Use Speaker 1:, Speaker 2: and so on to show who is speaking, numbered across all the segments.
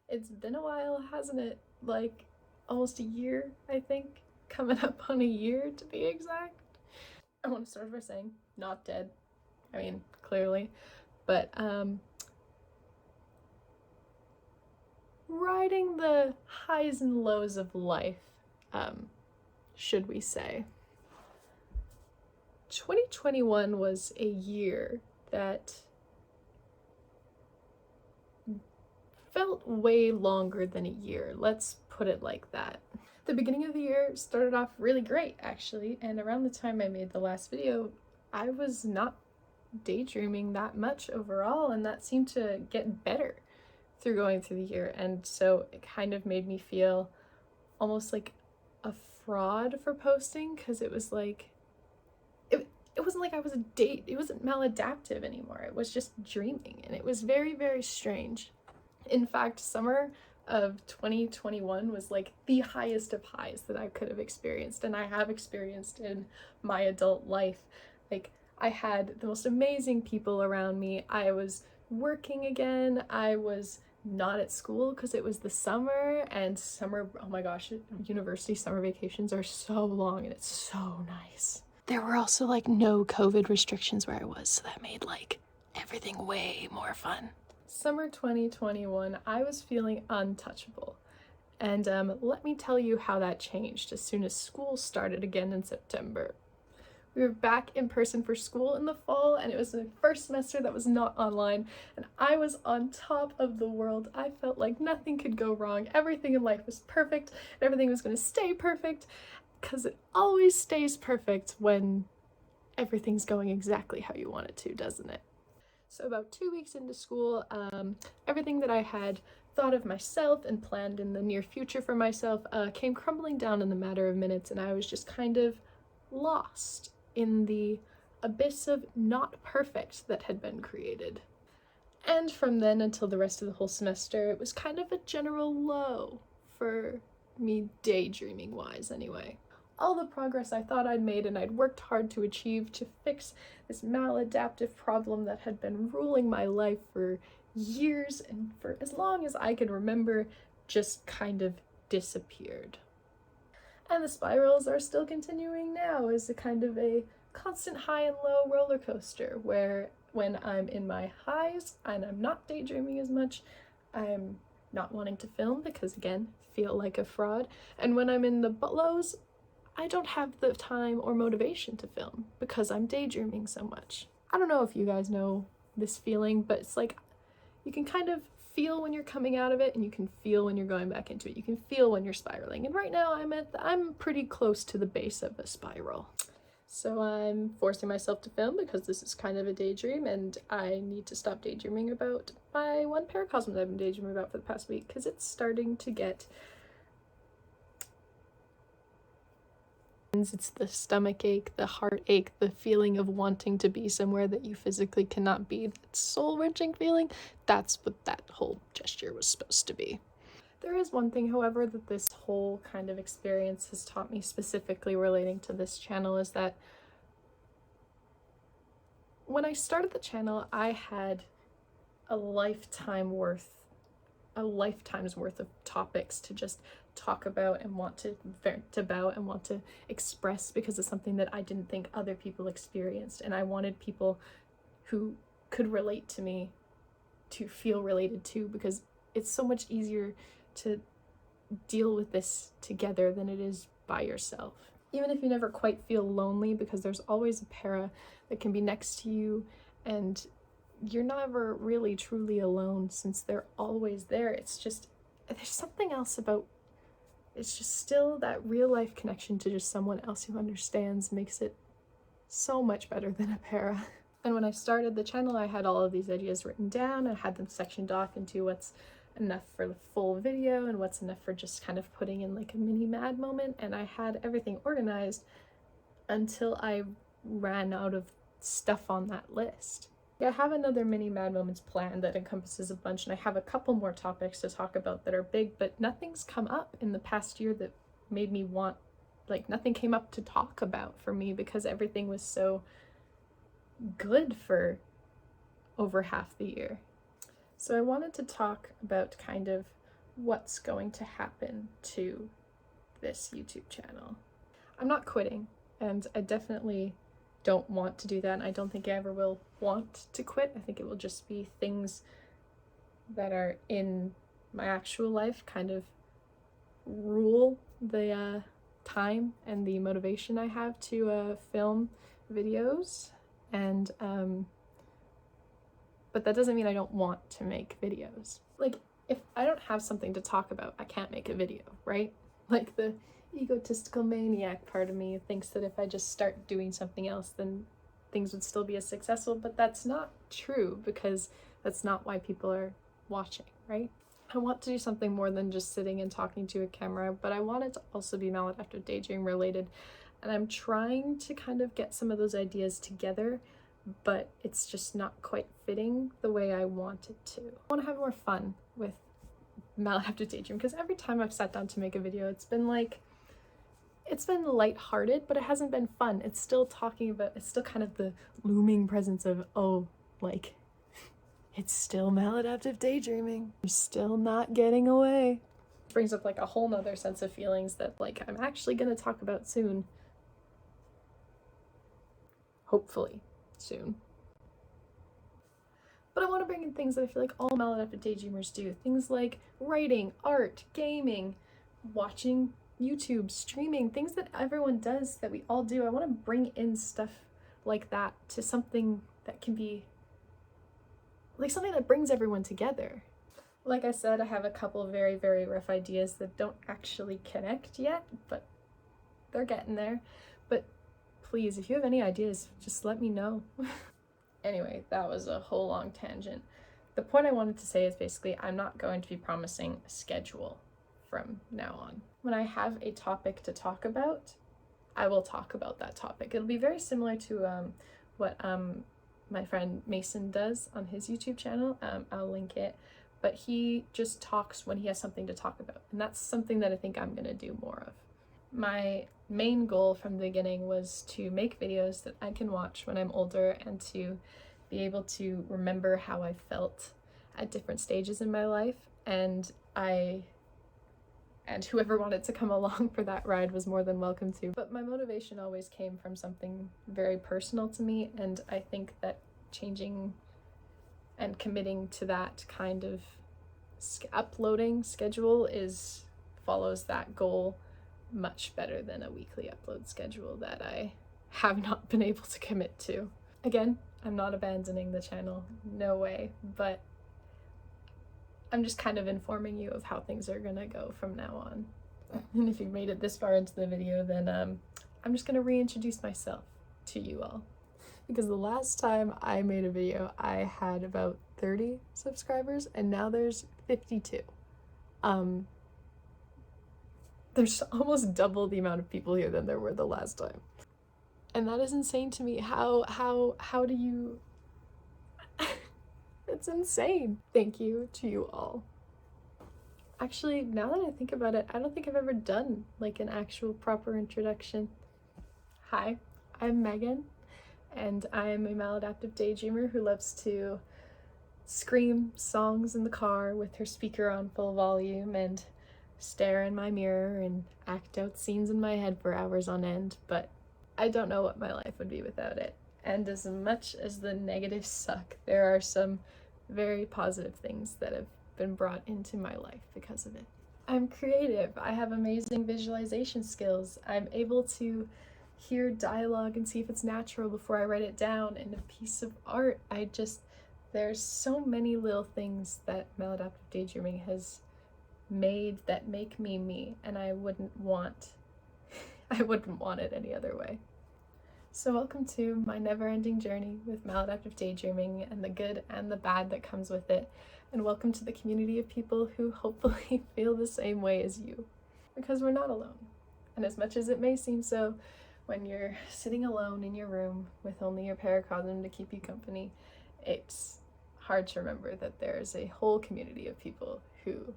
Speaker 1: It's been a while, hasn't it? Like almost a year, I think. Coming up on a year to be exact. I want to start by saying, not dead. I mean, clearly. But riding the highs and lows of life, should we say. 2021 was a year that felt way longer than a year. Let's put it like that. The beginning of the year started off really great, actually, and around the time I made the last video, I was not daydreaming that much overall, and that seemed to get better through going through the year, and so it kind of made me feel almost like a fraud for posting, because it was like it wasn't like I was it wasn't maladaptive anymore. It was just dreaming, and it was very, very strange. In fact, summer of 2021 was like the highest of highs that I could have experienced, and I have experienced in my adult life. Like, I had the most amazing people around me. I was working again. I was not at school because it was the summer, and summer, oh my gosh, university summer vacations are so long and it's so nice. There were also like no COVID restrictions where I was, so that made like everything way more fun. Summer 2021, I was feeling untouchable. And let me tell you how that changed as soon as school started again in September. We were back in person for school in the fall, and it was the first semester that was not online, and I was on top of the world. I felt like nothing could go wrong. Everything in life was perfect, and everything was going to stay perfect, because it always stays perfect when everything's going exactly how you want it to, doesn't it? So about 2 weeks into school, everything that I had thought of myself and planned in the near future for myself came crumbling down in the matter of minutes, and I was just kind of lost in the abyss of not perfect that had been created. And from then until the rest of the whole semester, it was kind of a general low for me, daydreaming wise anyway. All the progress I thought I'd made and I'd worked hard to achieve to fix this maladaptive problem that had been ruling my life for years and for as long as I can remember just kind of disappeared. And the spirals are still continuing now as a kind of a constant high and low roller coaster, where when I'm in my highs and I'm not daydreaming as much, I'm not wanting to film because, again, feel like a fraud. And when I'm in the lows, I don't have the time or motivation to film because I'm daydreaming so much. I don't know if you guys know this feeling, but it's like you can kind of feel when you're coming out of it, and you can feel when you're going back into it. You can feel when you're spiraling. And right now I'm pretty close to the base of a spiral. So I'm forcing myself to film because this is kind of a daydream, and I need to stop daydreaming about my one paracosm that I've been daydreaming about for the past week, because it's starting to get... It's the stomach ache, the heartache, the feeling of wanting to be somewhere that you physically cannot be, that soul-wrenching feeling. That's what that whole gesture was supposed to be. There is one thing, however, that this whole kind of experience has taught me, specifically relating to this channel, is that when I started the channel, I had a lifetime's worth of topics to just talk about and want to vent about and want to express, because it's something that I didn't think other people experienced, and I wanted people who could relate to me to feel related to, because it's so much easier to deal with this together than it is by yourself. Even if you never quite feel lonely, because there's always a para that can be next to you, and you're never really truly alone since they're always there. It's just, there's something else about, it's just still that real life connection to just someone else who understands makes it so much better than a para. And when I started the channel, I had all of these ideas written down. I had them sectioned off into what's enough for the full video and what's enough for just kind of putting in like a mini mad moment, and I had everything organized until I ran out of stuff on that list. Yeah, I have another mini mad moments planned that encompasses a bunch, and I have a couple more topics to talk about that are big, but nothing's come up in the past year that made me want, like, nothing came up to talk about for me, because everything was so good for over half the year. So I wanted to talk about kind of what's going to happen to this YouTube channel. I'm not quitting, and I definitely don't want to do that, and I don't think I ever will want to quit. I think it will just be things that are in my actual life kind of rule the time and the motivation I have to film videos, and but that doesn't mean I don't want to make videos. Like, if I don't have something to talk about, I can't make a video, right? Like, the egotistical maniac part of me thinks that if I just start doing something else, then things would still be as successful, but that's not true, because that's not why people are watching, right? I want to do something more than just sitting and talking to a camera, but I want it to also be maladaptive daydream related, and I'm trying to kind of get some of those ideas together, but it's just not quite fitting the way I want it to. I want to have more fun with maladaptive daydream, because every time I've sat down to make a video, it's been lighthearted, but it hasn't been fun. It's still talking about, it's still kind of the looming presence of, oh, like, it's still maladaptive daydreaming. You're still not getting away. It brings up like a whole nother sense of feelings that like I'm actually gonna talk about soon. Hopefully soon. But I want to bring in things that I feel like all maladaptive daydreamers do. Things like writing, art, gaming, watching YouTube, streaming, things that everyone does, that we all do. I want to bring in stuff like that to something that can be like something that brings everyone together. Like I said, I have a couple of very, very rough ideas that don't actually connect yet, but they're getting there. But please, if you have any ideas, just let me know. Anyway, that was a whole long tangent. The point I wanted to say is basically I'm not going to be promising a schedule from now on. When I have a topic to talk about, I will talk about that topic. It'll be very similar to what my friend Mason does on his YouTube channel. I'll link it, but he just talks when he has something to talk about, and that's something that I think I'm gonna do more of. My main goal from the beginning was to make videos that I can watch when I'm older and to be able to remember how I felt at different stages in my life, and whoever wanted to come along for that ride was more than welcome to. But my motivation always came from something very personal to me, and I think that changing and committing to that kind of uploading schedule follows that goal much better than a weekly upload schedule that I have not been able to commit to. Again, I'm not abandoning the channel, no way, but I'm just kind of informing you of how things are gonna go from now on. And if you've made it this far into the video, then I'm just gonna reintroduce myself to you all. Because the last time I made a video, I had about 30 subscribers, and now there's 52. There's almost double the amount of people here than there were the last time. And that is insane to me. How do you... It's insane. Thank you to you all. Actually, now that I think about it, I don't think I've ever done like an actual proper introduction. Hi, I'm Megan, and I'm a maladaptive daydreamer who loves to scream songs in the car with her speaker on full volume and stare in my mirror and act out scenes in my head for hours on end, but I don't know what my life would be without it. And as much as the negatives suck, there are some very positive things that have been brought into my life because of it. I'm creative. I have amazing visualization skills. I'm able to hear dialogue and see if it's natural before I write it down. And a piece of art, there's so many little things that maladaptive daydreaming has made that make me me, and I wouldn't want it any other way. So welcome to my never-ending journey with maladaptive daydreaming and the good and the bad that comes with it, and welcome to the community of people who hopefully feel the same way as you, because we're not alone. And as much as it may seem so when you're sitting alone in your room with only your paracosm to keep you company, it's hard to remember that there's a whole community of people who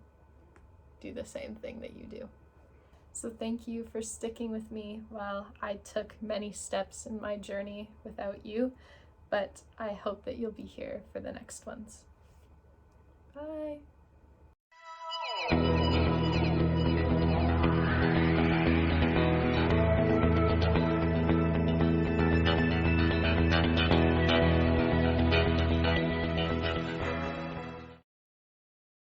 Speaker 1: do the same thing that you do. So thank you for sticking with me while I took many steps in my journey without you, but I hope that you'll be here for the next ones. Bye!